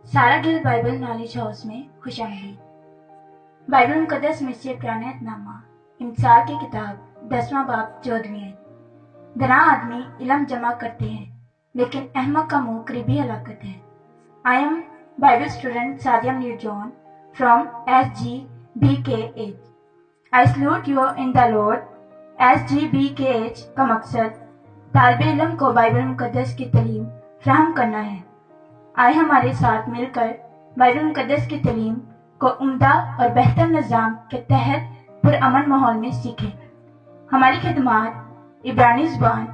सारा Gill Bible knowledge house में खुशामदीद। Bible मुकद्दस में से पुराना इमसाल की किताब 10वां बाब 14वीं आयत। दना आदमी इल्म जमा करते हैं लेकिन अहमक का मुंह करीबी हलाकत है। I am Bible student Sadia Mir John from SGBKH। I salute you in the Lord. SGBKH का मकसद तालिब इल्म को बाइबल मुकद्दस की तालीम फराहम करना है। आए हमारे साथ मिलकर बाइबल मुकद्दस की तालीम को उम्दा और बेहतर निज़ाम के तहत पुरअमन माहौल में सीखें। हमारी खिदमात इब्रानी ज़ुबान,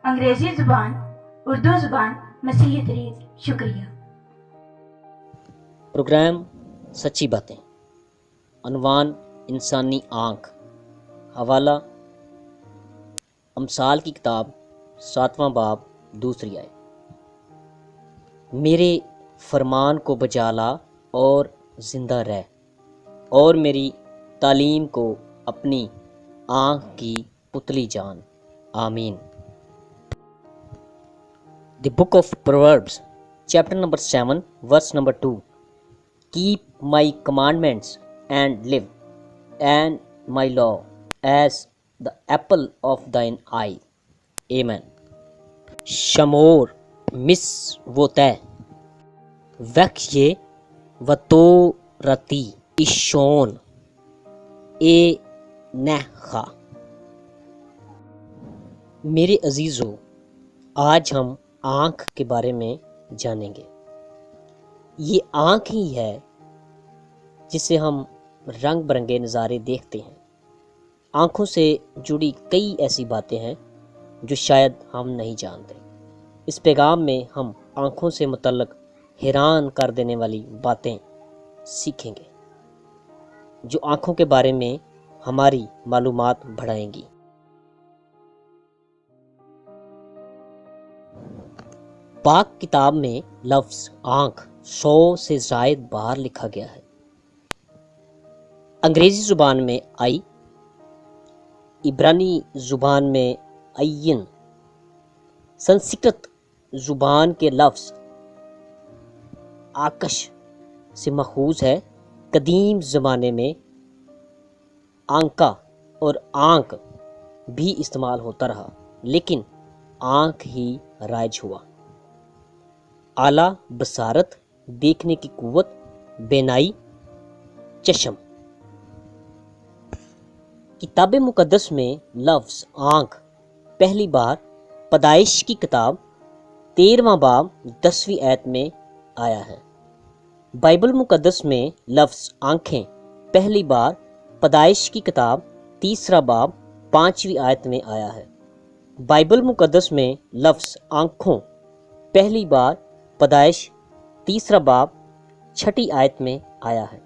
अंग्रेज़ी ज़ुबान, उर्दू ज़ुबान, मसीही तरीक़। शुक्रिया। प्रोग्राम सच्ची बातें, अनवान इंसानी आँख, हवाला अमसाल की किताब 7वां बाब 2री आयत। मेरे फरमान को बजा ला और ज़िंदा रह, और मेरी तालीम को अपनी आँख की पुतली जान। आमीन। The book of Proverbs chapter number 7 verse number 2। Keep my commandments and live, and my law as the apple of thine eye. आमीन। शमोर मिस वो तय वक्ये वतो रती इशोन ए नखा। मेरे अजीज़ों, आज हम आँख के बारे में जानेंगे। ये आँख ही है जिससे हम रंग बिरंगे नज़ारे देखते हैं। आँखों से जुड़ी कई ऐसी बातें हैं जो शायद हम नहीं जानते। इस पैगाम में हम आँखों से मुतल्लक हैरान कर देने वाली बातें सीखेंगे जो आँखों के बारे में हमारी मालूमात बढ़ाएंगी। पाक किताब में लफ्ज़ आँख 100 से ज़ायद बार लिखा गया है। अंग्रेज़ी ज़ुबान में आई, इब्रानी ज़ुबान में अय्यन, संस्कृत ज़ुबान के लफ्ज़ आकश से मखूज़ है। कदीम ज़माने में आंका और आंक भी इस्तेमाल होता रहा, लेकिन आंख ही राइज हुआ। आला बसारत, देखने की कुव्वत, बेनाई, चश्म। किताब मुकद्दस में लफ्ज़ आंख पहली बार पैदाइश की किताब 13वां बाब 10वीं आयत में आया है। बाइबल मुकद्दस में लफ्ज़ आँखें पहली बार पैदाइश की किताब 3रा बाब 5वीं आयत में आया है। बाइबल मुकद्दस में लफ्ज़ आँखों पहली बार पैदाइश 3रा बाब 6ठी आयत में आया है।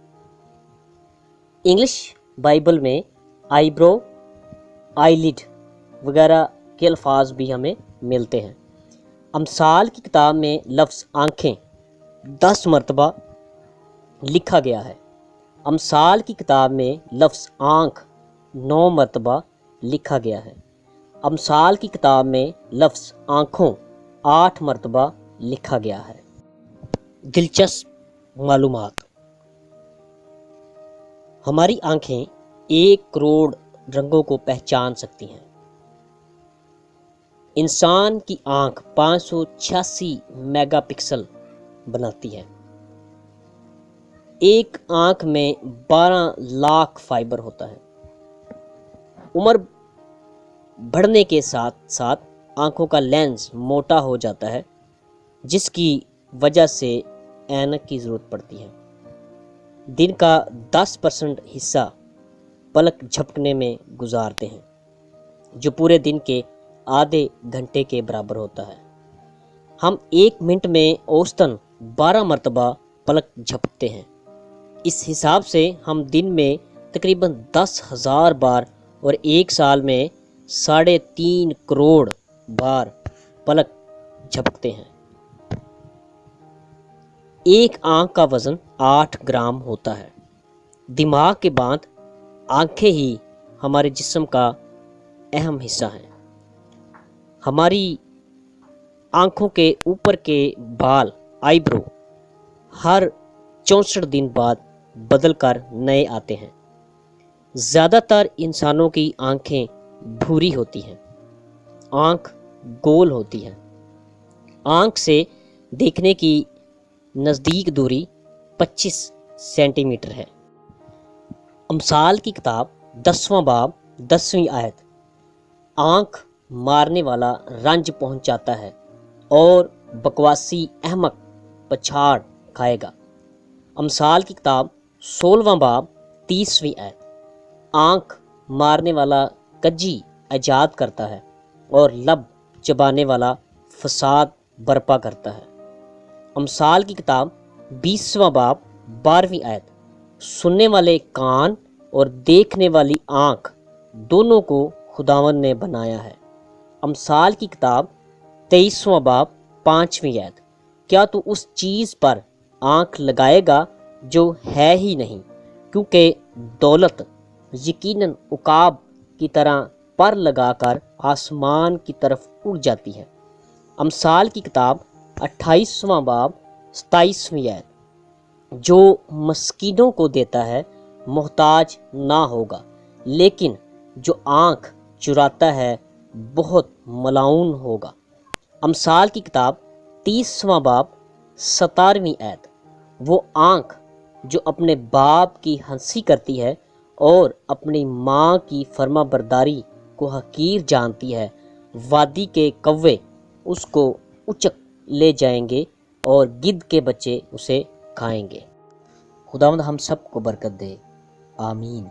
इंग्लिश बाइबल में आईब्रो, आईलिड वगैरह के अल्फाज भी हमें मिलते हैं। अमसाल की किताब में लफ्ज़ आँखें 10 मरतबा लिखा गया है। अमसाल की किताब में लफ्ज़ आँख 9 मरतबा लिखा गया है। अमसाल की किताब में लफ्ज़ आँखों 8 मरतबा लिखा गया है। दिलचस्प मालूमात। हमारी आँखें 1 करोड़ रंगों को पहचान सकती हैं। इंसान की आँख 586 मेगापिक्सल बनाती है। एक आँख में 12 लाख फाइबर होता है। उम्र बढ़ने के साथ साथ आँखों का लेंस मोटा हो जाता है, जिसकी वजह से ऐनक की ज़रूरत पड़ती है। दिन का 10% हिस्सा पलक झपकने में गुजारते हैं, जो पूरे दिन के आधे घंटे के बराबर होता है। हम 1 मिनट में औसतन 12 मरतबा पलक झपकते हैं। इस हिसाब से हम दिन में तकरीबन 10,000 बार और 1 साल में 3.5 करोड़ बार पलक झपकते हैं। एक आँख का वज़न 8 ग्राम होता है। दिमाग के बाद आँखें ही हमारे जिस्म का अहम हिस्सा हैं। हमारी आँखों के ऊपर के बाल आईब्रो ہر 64 دن بعد بدل کر نئے آتے ہیں۔ زیادہ تر انسانوں کی آنکھیں بھوری ہوتی ہیں، آنکھ گول ہوتی ہے۔ آنکھ سے دیکھنے کی نزدیک دوری 25 سینٹی میٹر ہے۔ امثال کی کتاب 10واں باب 10ویں آیت، آنکھ مارنے والا رنج پہنچاتا ہے اور بکواسی احمق پچھاڑ کھائے گا۔ امثال کی کتاب 16واں باب 30ویں آیت، آنکھ مارنے والا کجی ایجاد کرتا ہے اور لب چبانے والا فساد برپا کرتا ہے۔ امثال کی کتاب 20واں باب 12ویں آیت، سننے والے کان اور دیکھنے والی آنکھ دونوں کو خداوند نے بنایا ہے۔ امثال کی کتاب 23واں باب 5ویں آیت، کیا تو اس چیز پر آنکھ لگائے گا جو ہے ہی نہیں، کیونکہ دولت یقیناً عقاب کی طرح پر لگا کر آسمان کی طرف اڑ جاتی ہے۔ امثال کی کتاب 28واں باب 27ویں آیت، جو مسکینوں کو دیتا ہے محتاج نہ ہوگا، لیکن جو آنکھ چراتا ہے بہت ملعون ہوگا۔ امثال کی کتاب 30واں باب 17ویں آیت، وہ آنکھ جو اپنے باپ کی ہنسی کرتی ہے اور اپنی ماں کی فرما برداری کو حقیر جانتی ہے، وادی کے کوے اس کو اچک لے جائیں گے اور گدھ کے بچے اسے کھائیں گے۔ خداوند ہم سب کو برکت دے، آمین۔